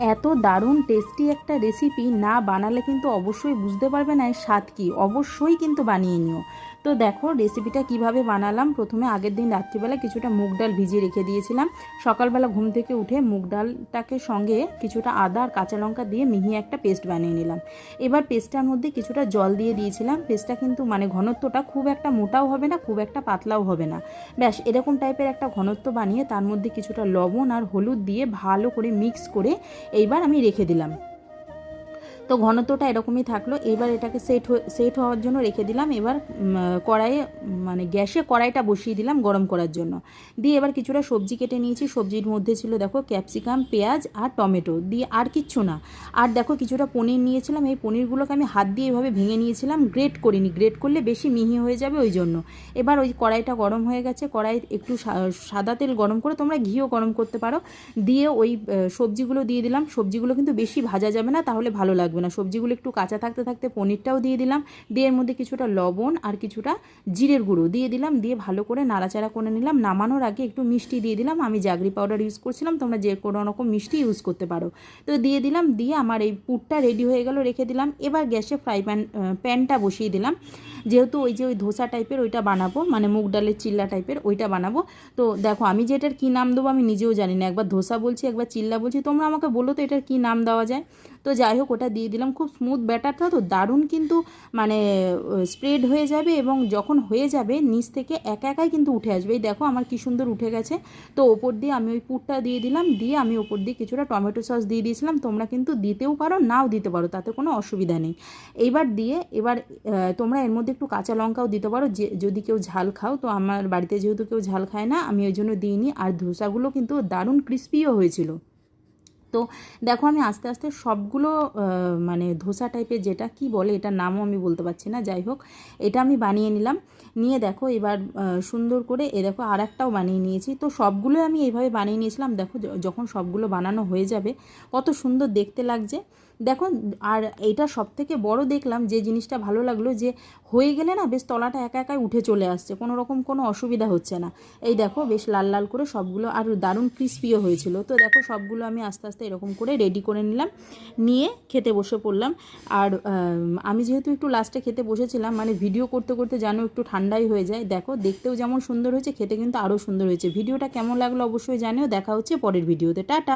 এত দারুণ টেস্টি একটা রেসিপি না বানালে কিন্তু অবশ্যই বুঝতে পারবে না এর স্বাদ কী। অবশ্যই কিন্তু বানিয়ে নিও। তো দেখো রেসিপিটা কিভাবে বানালাম। প্রথমে আগের দিন রাত্রিবেলা কিছুটা মুগ ডাল ভিজিয়ে রেখে দিয়েছিলাম। সকালবেলা ঘুম থেকে উঠে মুগ ডালটাকে সঙ্গে কিছুটা আদা আর কাঁচা লঙ্কা দিয়ে মিহি একটা পেস্ট বানিয়ে নিলাম। এবার পেস্টটার মধ্যে কিছুটা জল দিয়ে দিয়েছিলাম। পেস্টটা কিন্তু মানে ঘনত্বটা খুব একটা মোটাও হবে না, খুব একটা পাতলাও হবে না, ব্যাস এরকম টাইপের একটা ঘনত্ব বানিয়ে তার মধ্যে কিছুটা লবণ আর হলুদ দিয়ে ভালো করে মিক্স করে এইবার আমি রেখে দিলাম। তো ঘনত্বটা এরকমই থাকলো। এবার এটাকে সেট হওয়ার জন্য রেখে দিলাম। এবার কড়াইয়ে মানে গ্যাসে কড়াইটা বসিয়ে দিলাম গরম করার জন্য। দিয়ে এবার কিছুটা সবজি কেটে নিয়েছি। সবজির মধ্যে ছিল দেখো ক্যাপসিকাম, পেঁয়াজ আর টমেটো, দিয়ে আর কিচ্ছু না। আর দেখো কিছুটা পনির নিয়েছিলাম। এই পনিরগুলোকে আমি হাত দিয়ে এভাবে ভেঙে নিয়েছিলাম, গ্রেট করিনি, গ্রেট করলে বেশি মিহি হয়ে যাবে ওই জন্য। এবার ওই কড়াইটা গরম হয়ে গেছে, কড়াই একটু সাদা তেল গরম করে, তোমরা ঘিও গরম করতে পারো, দিয়ে ওই সবজিগুলো দিয়ে দিলাম। সবজিগুলো কিন্তু বেশি ভাজা যাবে না, তাহলে ভালো লাগবে না। সবজিগুলো একটু কাঁচা থাকতে থাকতে পনিরটাও দিয়ে দিলাম। দিয়ে এর মধ্যে কিছুটা লবণ আর কিছুটা জিরের গুঁড়ো দিয়ে দিলাম। দিয়ে ভালো করে নাড়াচাড়া করে নিলাম। নামানোর আগে একটু মিষ্টি দিয়ে দিলাম। আমি জাগরি পাউডার ইউজ করছিলাম, তোমরা যে কোনো রকম মিষ্টি ইউজ করতে পারো। তো দিয়ে দিলাম। দিয়ে আমার এই পুরটা রেডি হয়ে গেল, রেখে দিলাম। এবার গ্যাসে প্যানটা বসিয়ে দিলাম। যেহেতু ওই ধোসা টাইপের ওইটা বানাবো, মানে মুগ ডালের চিল্লা টাইপের ওইটা বানাবো। তো দেখো আমি যে এটার কী নাম দেবো আমি নিজেও জানি না। একবার ধোসা বলছি, একবার চিল্লা বলছি, তোমরা আমাকে বলো তো এটার কী নাম দেওয়া যায়। তো যাই হোক ওটা দিয়ে দিলাম। খুব স্মুথ ব্যাটারটা তো দারুণ কিন্তু মানে স্প্রেড হয়ে যাবে, এবং যখন হয়ে যাবে নিচ থেকে একা একাই কিন্তু উঠে আসবে। এই দেখো আমার কি সুন্দর উঠে গেছে। তো ওপর দিয়ে আমি ওই পুরটা দিয়ে দিলাম। দিয়ে আমি ওপর দিয়ে কিছুটা টমেটো সস দিয়ে দিয়েছিলাম। তোমরা কিন্তু দিতেও পারো, নাও দিতে পারো, তাতে কোনো অসুবিধা নেই। এবার তোমরা এর মধ্যে একটু কাঁচা লঙ্কাও দিতে পারো, যে যদি কেউ ঝাল খাও। তো আমার বাড়িতে যেহেতু কেউ ঝাল খায় না, আমি ওই জন্য দিইনি। আর ধোসাগুলো কিন্তু দারুণ ক্রিস্পিও হয়েছিল। তো দেখো আমি আস্তে আস্তে সবগুলো মানে ধোসা টাইপের, যেটা কি বলে এটার নামও আমি বলতে পারছি না, যাই হোক এটা আমি বানিয়ে নিলাম। নিয়ে দেখো এবার সুন্দর করে দেখো আর একটাও বানিয়ে নিয়েছি। তো সবগুলো আমি এইভাবে বানিয়ে নিয়েছিলাম। দেখো যখন সবগুলো বানানো হয়ে যাবে কত সুন্দর দেখতে লাগছে দেখো। আর এইটা সবথেকে বড় দেখলাম যে জিনিসটা ভালো লাগলো, যে হয়ে গেলে না বেশ তলাটা একা একাই উঠে চলে আসছে, কোনো রকম কোনো অসুবিধা হচ্ছে না। এই দেখো বেশ লাল লাল করে সবগুলো, আর দারুণ ক্রিস্পিও হয়েছিল। তো দেখো সবগুলো আমি আস্তে আস্তে এরকম করে রেডি করে নিলাম, নিয়ে খেতে বসে পড়লাম। আর আমি যেহেতু একটু লাস্টে খেতে বসেছিলাম, মানে ভিডিও করতে করতে যেন একটু ঠান্ডাই হয়ে যায়। দেখো দেখতেও যেমন সুন্দর হয়েছে, খেতে কিন্তু আরও সুন্দর হয়েছে। ভিডিওটা কেমন লাগলো অবশ্যই জানিও। দেখা হচ্ছে পরের ভিডিওতে। টাটা।